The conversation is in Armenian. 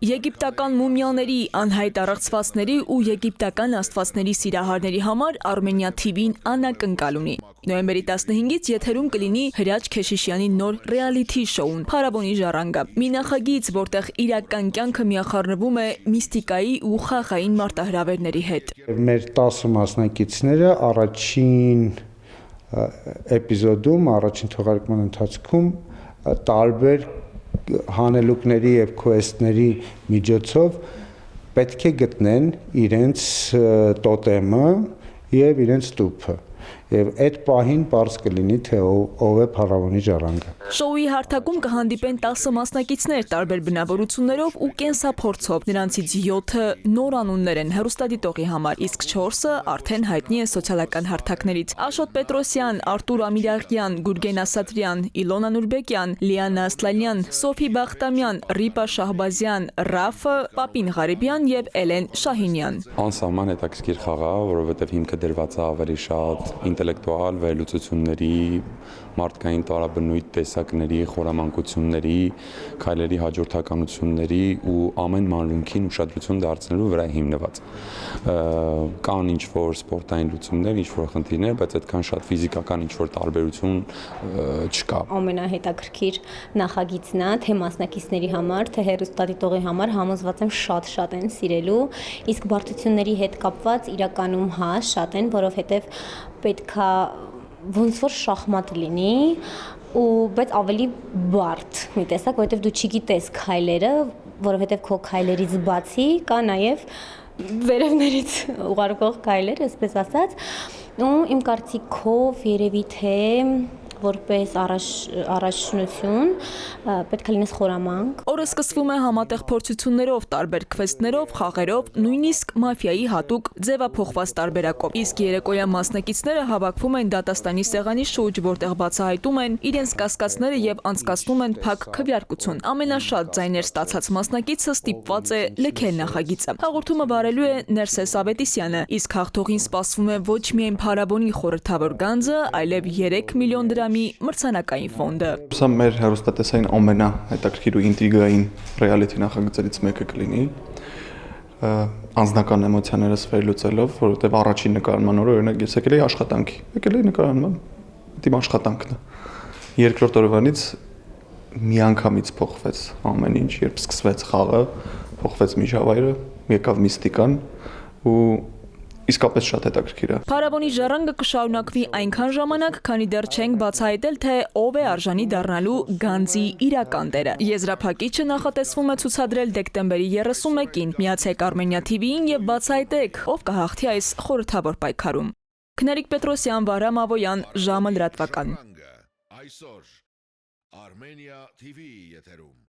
Եգիպտական մումիաների, անհայտ առեղծվածների ու եգիպտական աստվածների սիրահարների համար Armenia TV-ն անակնկալ ունի։ Նոյեմբերի 15-ից եթերում կլինի Հրաչ Քեշիշյանի նոր ռեալիթի շոուն «Փարավոնի ժառանգը»։ Մի նախագիծ, որտեղ իրական կյանքը միախառնվում է միստիկայի ու խաղային մարտահրավերների հետ։ Մեր 10 մասնակիցները առաջին էպիզոդում, առաջին թողարկման ընթացքում տարբեր հանելուկների եւ քվեսթների միջոցով պետք է գտնեն իրենց տոտեմը եւ իրենց տուփը։ Եվ այդ պահին պարզ կլինի, թե ով է Փարավոնի ժառանգը։ Շոուի հարթակում կհանդիպեն 10 մասնակիցներ տարբեր բնավորություններով ու կենսափորձով։ Նրանցից 7-ը նոր անուններ են հեռուստադիտողի համար, իսկ 4-ը արդեն հայտնի են սոցիալական հարթակներից։ Աշոտ Պետրոսյան, Արտուր Ամիրաղյան, Գուրգեն Ասատրյան, Իլոնա Նուրբեկյան, Լիանա Ասլանյան, Սոֆի Բախտամյան, Ռիպա Շահբազյան, Ռաֆը, Պապին Ղարիբյան եւ Էլեն Շահինյան։ Անսահման հետաքրքիր խաղ է, որովհետեւ հիմքը դրված է ավելի շատ ինտելեկտուալ վերլուծությունների, մարդկային տարաբնույթ տեսակների, խորամանկությունների, քայլերի հաջորդականությունների ու ամեն մանրունքին ուշադրություն դարձնելու վրա հիմնված։ Կան ինչ-որ սպորտային լուծումներ, ինչ-որ խնդիրներ, բայց այդքան շատ ֆիզիկական ինչ-որ տարբերություն չկա։ Ամենահետաքրքիր նախագիծն է, թե մասնակիցների համար, թե հեռուստադիտողի համար համոզված եմ շատ են սիրելու, իսկ բարդությունների հետ կապված իրականում շատ են, որովհետև պետքա ոնց որ շախմատ լինի բայց ավելի բարդ մի տեսակ, որովհետև դու չգիտես քայլերը, որովհետև քո քայլերից բացի կա նաև վերևներից ուղարկող քայլեր, այսպես ասած, ու իմ կարծիքով երևի թե որպես առաջնություն պետք է լինես խորամանկ։ Օրը սկսվում է համատեղ փորձություններով, տարբեր քվեսթներով, խաղերով, նույնիսկ մաֆիայի հատուկ ձևափոխված տարբերակով։ Իսկ երեկոյան մասնակիցները հավաքվում են դատաստանի սեղանի շուրջ, որտեղ բացահայտում են իրենց կասկածները եւ անցկացնում են փակ քվեարկություն։ Ամենաշատ ձայներ ստացած մասնակիցը ստիպված է լքել նախագիծը։ Հաղորդումը վարելու է Ներսես Ավետիսյանը, իսկ հաղթողին սպասվում է ոչ միայն Փարավոնի խորհրդավոր գանձը, այլև 3 միլիոն դրամի մրցանակային ֆոնդը։ Սա մեր հեռուստատեսային ամենահետաքրքիր ու ինտրիգային ռեալիթի նախագծերից մեկը կլինի։ Անձնական էմոցիաներս վերլուծելով, որովհետև առաջին նկարման օրը օրինակ ես եկել էի աշխատանքի, եկել էի նկարահանման, իմ աշխատանքն է։ Երկրորդ օրվանից միանգամից փոխվեց ամեն ինչ, երբ սկսվեց խաղը, փոխվեց միջավայրը, եկավ միստիկան ու իսկապես շատ հետաքրքիր է։ Փարավոնի ժառանգը կշարունակվի այնքան ժամանակ, քանի դեռ չենք բացահայտել, թե ով է արժանի դառնալու գանձի իրական տերը։ Եզրափակիչը նախատեսվում է ցուցադրել դեկտեմբերի 31-ին։ Միացեք Armenia TV-ին եւ բացահայտեք, ով կհաղթի այս խորհրդավոր պայքարում։ Քնարիկ Պետրոսյան, Վահրամ Ավոյան, ժամը լրատվական։ Այսօր Armenia TV եթերում